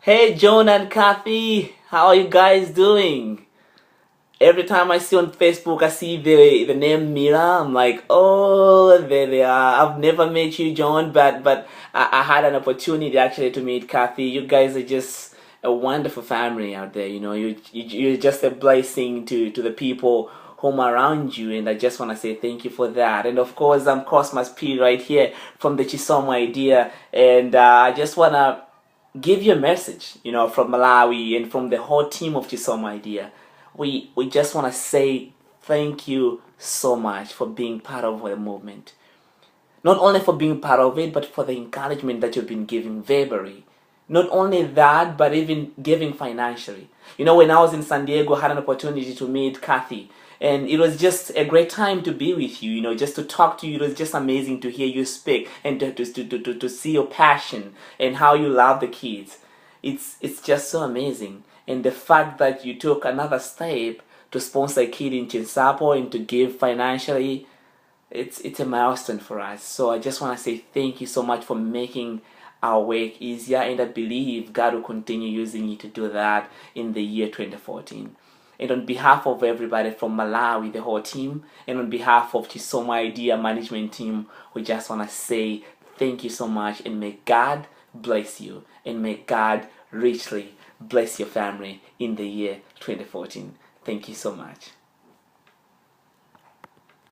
Hey John and Kathy, how are you guys doing? Every time I see on Facebook, I see the name Mira. I'm like, oh, there they are. I've never met you, John, but I had an opportunity actually to meet Kathy. You guys are just a wonderful family out there. You're just a blessing to the people whom are around you, and I just want to say thank you for that. And of course, I'm Cosmas P right here from the Chisomo Idea, and I just want to give you a message, from Malawi and from the whole team of Chisomo Idea. We just want to say thank you so much for being part of the movement. Not only for being part of it, but for the encouragement that you've been giving verbally. Not only that, but even giving financially. When I was in San Diego, I had an opportunity to meet Kathy. And it was just a great time to be with you, just to talk to you. It was just amazing to hear you speak and to see your passion and how you love the kids. It's just so amazing. And the fact that you took another step to sponsor a kid in Chinsapo and to give financially, it's a milestone for us. So I just want to say thank you so much for making our work easier, and I believe God will continue using you to do that in the year 2014. And on behalf of everybody from Malawi, the whole team, and on behalf of Chisomo Idea management team, we just want to say thank you so much, and may God bless you, and may God richly bless your family in the year 2014. Thank you so much.